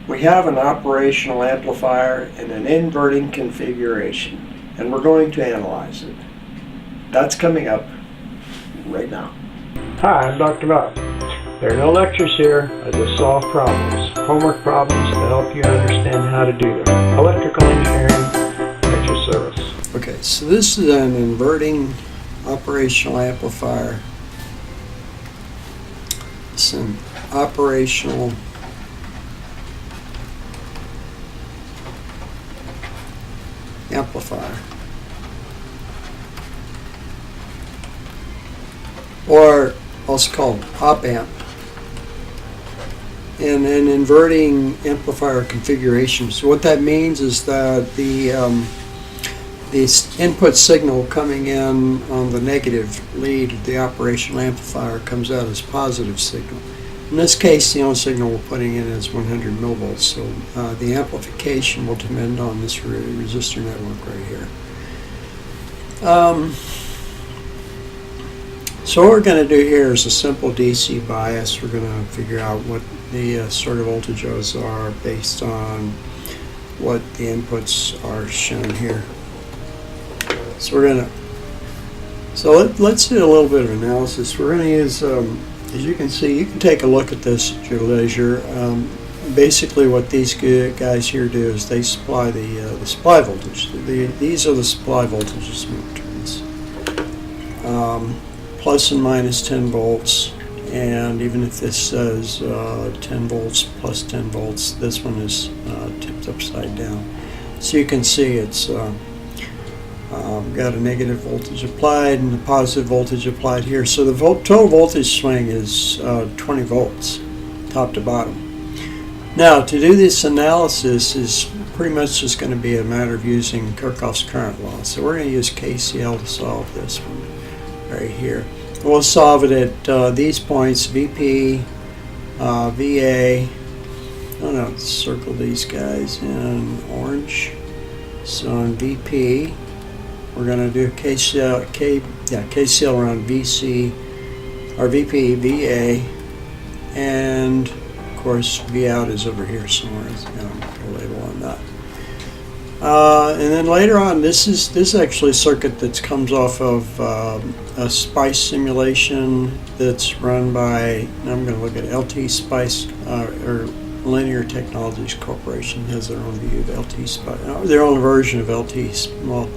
We have an operational amplifier in an inverting configuration, and we're going to analyze it. That's coming up right now. Hi, I'm Dr. Bob. There are no lectures here. I just solve problems, homework problems to help you understand how to do them. Electrical engineering at your service. Okay, so this is an inverting operational amplifier. It's an operational amplifier, or also called op-amp, in an inverting amplifier configuration. So what that means is that the input signal coming in on the negative lead of the operational amplifier comes out as positive signal. In this case, the only signal we're putting in is 100 millivolts, so the amplification will depend on this resistor network right here. So what we're going to do here is a simple DC bias. We're going to figure out what the sort of voltages are based on what the inputs are shown here. So we're going to, let's do a little bit of analysis. We're going to use, as you can see, you can take a look at this at your leisure. Basically what these guys here do is they supply the supply voltage. These are the supply voltages Mertens. Plus and minus 10 volts, and even if this says 10 volts plus 10 volts, this one is tipped upside down. So you can see it's got a negative voltage applied and a positive voltage applied here. So the total voltage swing is 20 volts, top to bottom. Now, to do this analysis is pretty much just going to be a matter of using Kirchhoff's current law. So we're going to use KCL to solve this one right here. We'll solve it at these points, VP, VA. Oh no, let's circle these guys in orange. So on VP, we're going to do KCL around VC, or VP, VA, and of course V out is over here somewhere. I'm going to put a label on that. And then later on, this is actually a circuit that comes off of a SPICE simulation that's run by, I'm going to look at LT SPICE, or Linear Technologies Corporation has their own view of LT SPICE, their own version of LT. Well,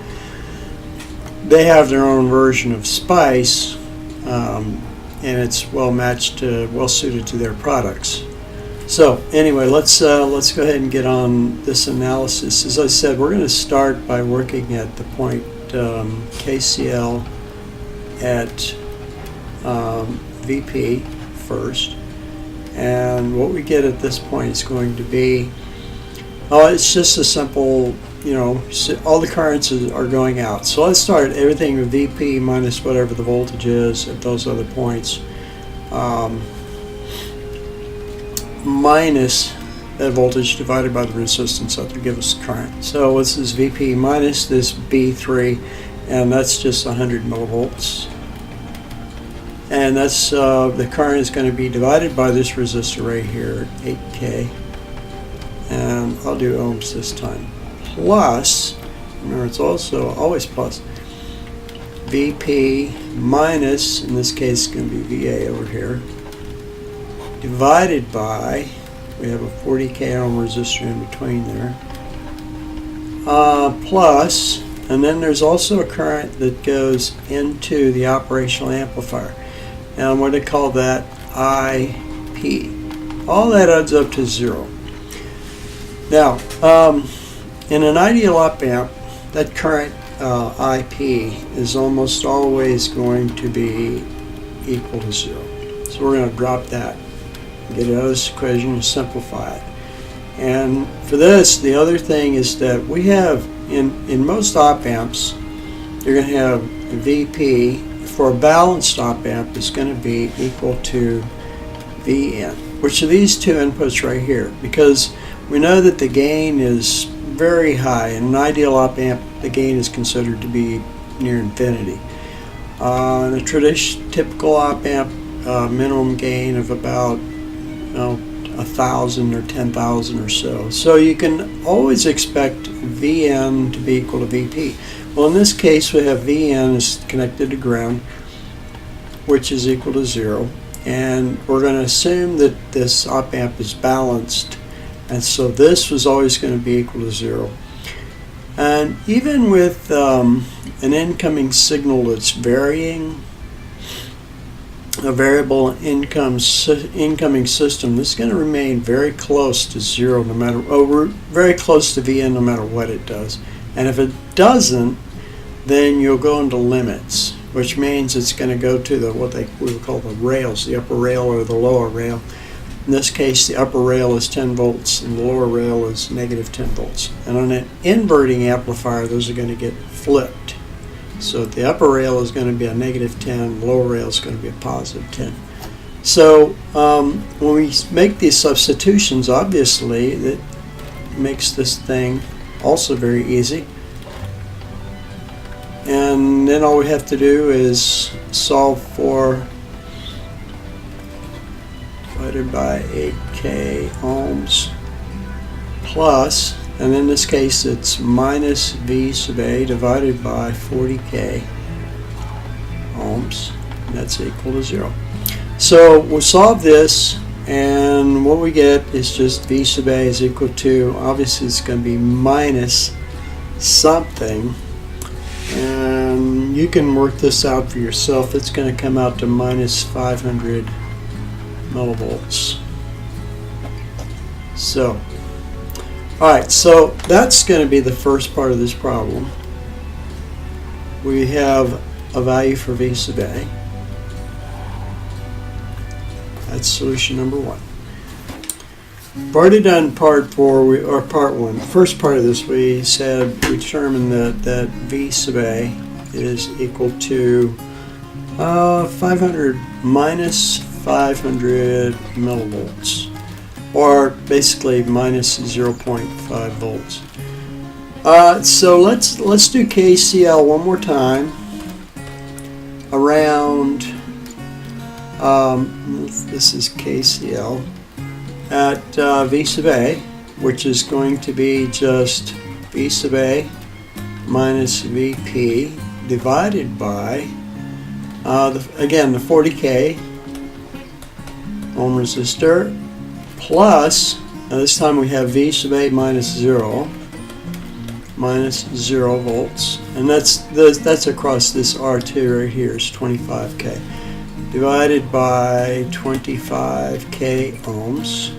they have their own version of SPICE, and it's well matched to, well suited to their products. So anyway, let's go ahead and get on this analysis. As I said, we're going to start by working at the point KCL at VP first, and what we get at this point is going to be, it's just a simple, all the currents are going out. So let's start everything with VP minus whatever the voltage is at those other points. Minus that voltage divided by the resistance that will give us current. So this is VP minus this B3, and that's just 100 millivolts. And that's the current is going to be divided by this resistor right here, 8K. And I'll do ohms this time. Plus, remember it's also always plus, VP minus, in this case it's going to be VA over here, divided by, we have a 40K ohm resistor in between there, plus, and then there's also a current that goes into the operational amplifier. And I'm going to call that IP. All that adds up to 0. Now, in an ideal op-amp, that current IP is almost always going to be equal to 0. So we're going to drop that, get it out of this equation and simplify it. And for this, the other thing is that we have, in most op-amps, you're going to have VP, for a balanced op-amp, is going to be equal to Vn, which are these two inputs right here, because we know that the gain is very high. In an ideal op-amp, the gain is considered to be near infinity. In a typical op-amp, minimum gain of about 1,000 or 10,000 or so. So you can always expect Vn to be equal to Vp. Well, in this case, we have Vn is connected to ground, which is equal to 0. And we're going to assume that this op amp is balanced. And so this was always going to be equal to 0. And even with an incoming signal that's varying, a variable incoming system, this is going to remain very close to 0 no matter, very close to Vn no matter what it does. And if it doesn't, then you'll go into limits, which means it's going to go to the what we would call the rails, the upper rail or the lower rail. In this case, the upper rail is 10 volts and the lower rail is negative 10 volts. And on an inverting amplifier, those are going to get flipped. So the upper rail is going to be a negative 10, the lower rail is going to be a positive 10. So when we make these substitutions, obviously, that makes this thing also very easy. And then all we have to do is solve for divided by 8k ohms plus, and in this case it's minus V sub A divided by 40k ohms, and that's equal to 0. So we'll solve this, and what we get is just V sub A is equal to, obviously it's going to be minus something, and you can work this out for yourself. It's going to come out to minus 500 millivolts. So, alright, so that's going to be the first part of this problem. We have a value for V sub A. That's solution number 1. We've already done part 4, or part 1. The first part of this, we determined that V sub A is equal to 500 minus 500 millivolts, or basically minus 0.5 volts. So let's do KCL one more time around, this is KCL at V sub A, which is going to be just V sub A minus Vp divided by, again, the 40k ohm resistor plus, this time we have V sub A minus 0 volts, and that's across this R2 right here is 25k divided by 25k ohms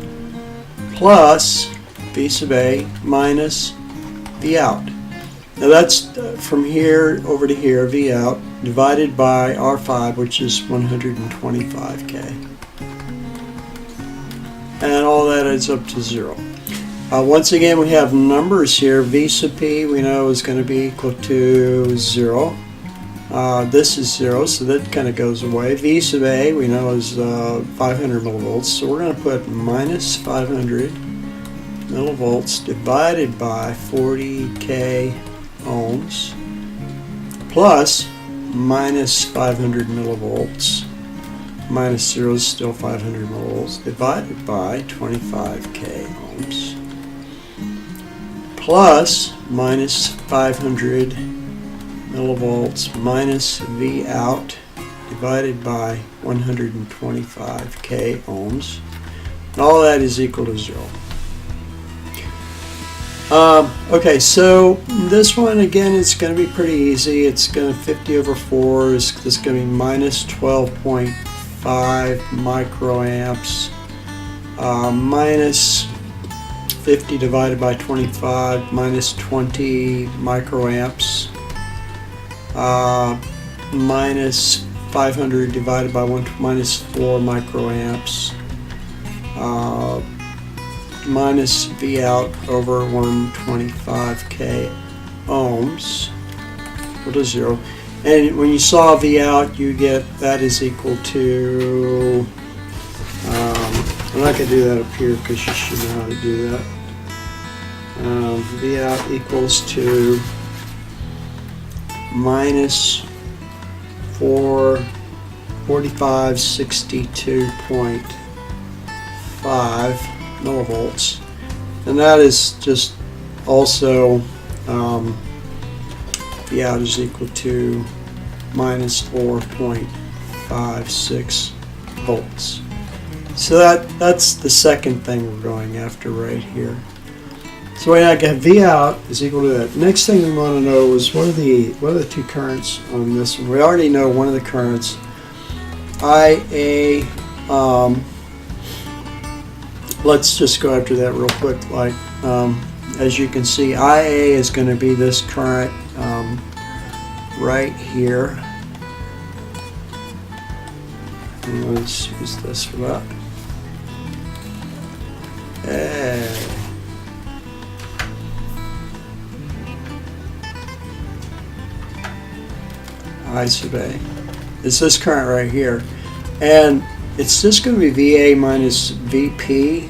plus V sub A minus V out. Now that's from here over to here, V out, divided by R5, which is 125k. And all that adds up to 0. Once again, we have numbers here. V sub P we know is going to be equal to 0. This is 0, so that kind of goes away. V sub A we know is 500 millivolts, so we're going to put minus 500 millivolts divided by 40k ohms plus minus 500 millivolts. Minus 0 is still 500 millivolts divided by 25k ohms plus minus 500 millivolts minus V out divided by 125k ohms, and all that is equal to 0. Okay, so this one again is going to be pretty easy. It's going to 50 over 4 is going to be minus 12.5 microamps minus 50 divided by 25 minus 20 microamps minus 500 divided by 1 minus 4 microamps minus V out over 125k ohms equal to 0. And when you saw V out, you get that is equal to, I'm not going to do that up here because you should know how to do that. V out equals to minus 4562.5 millivolts, and that is just also V out is equal to minus 4.56 volts. So that's the second thing we're going after right here. So I got V out is equal to that. Next thing we want to know is what are the two currents on this one. We already know one of the currents, IA. Let's just go after that real quick. Like as you can see, IA is going to be this current right here. And let's use this for that. I sub A. It's this current right here, and it's just going to be VA minus VP,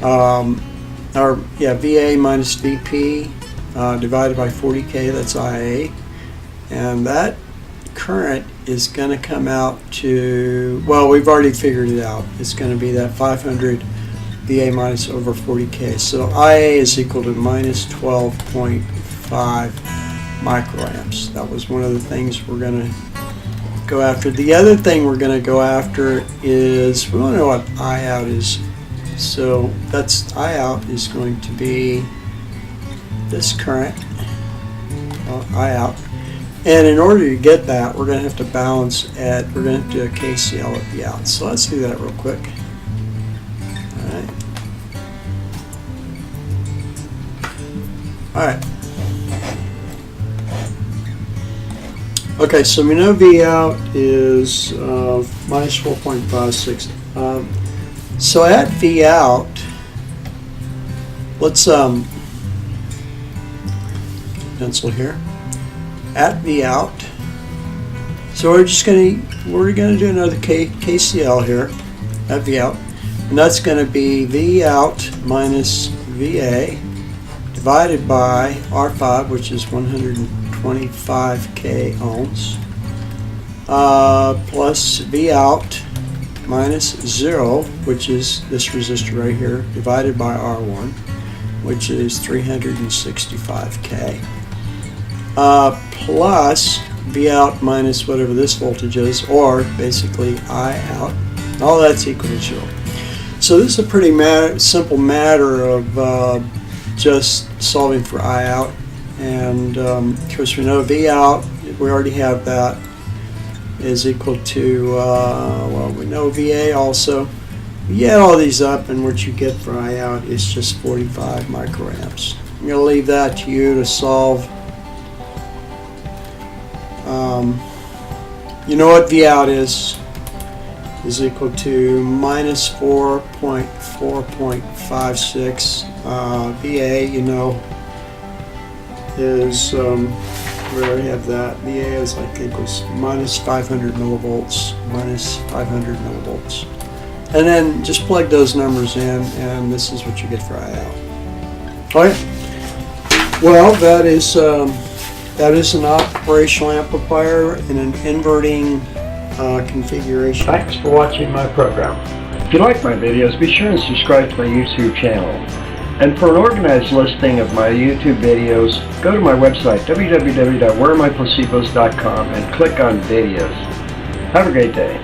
VA minus VP divided by 40K. That's IA, and that current is going to come out to, well, we've already figured it out. It's going to be that 500 VA minus over 40K. So IA is equal to minus 12.5 microamps. That was one of the things we're going to go after. The other thing we're going to go after is, we want to know what I out is. So that's I out is going to be this current, I out. And in order to get that, we're going to have to balance at, we're going to do a KCL at the out. So let's do that real quick. All right. Okay, so we know V out is minus 4.56. So at V out, let's pencil here. At V out, so we're gonna do another KCL here at V out, and that's going to be V out minus VA divided by R5, which is 125K ohms, plus V out minus 0, which is this resistor right here, divided by R1, which is 365K, plus V out minus whatever this voltage is, or basically I out. All that's equal to 0. So this is a pretty simple matter of just solving for I out, and of course we know V out, we already have that, is equal to, well, we know VA also. You add all these up, and what you get for I out is just 45 microamps. I'm going to leave that to you to solve. You know what V out is equal to minus 4.56. VA, you know, is, we already have that. VA is, I think, was minus 500 millivolts, minus 500 millivolts. And then just plug those numbers in, and this is what you get for I out. All right. Well, that is an operational amplifier in an inverting configuration. Thanks for watching my program. If you like my videos, be sure and subscribe to my YouTube channel. And for an organized listing of my YouTube videos, go to my website, www.whereareMyPlacebos.com, and click on videos. Have a great day.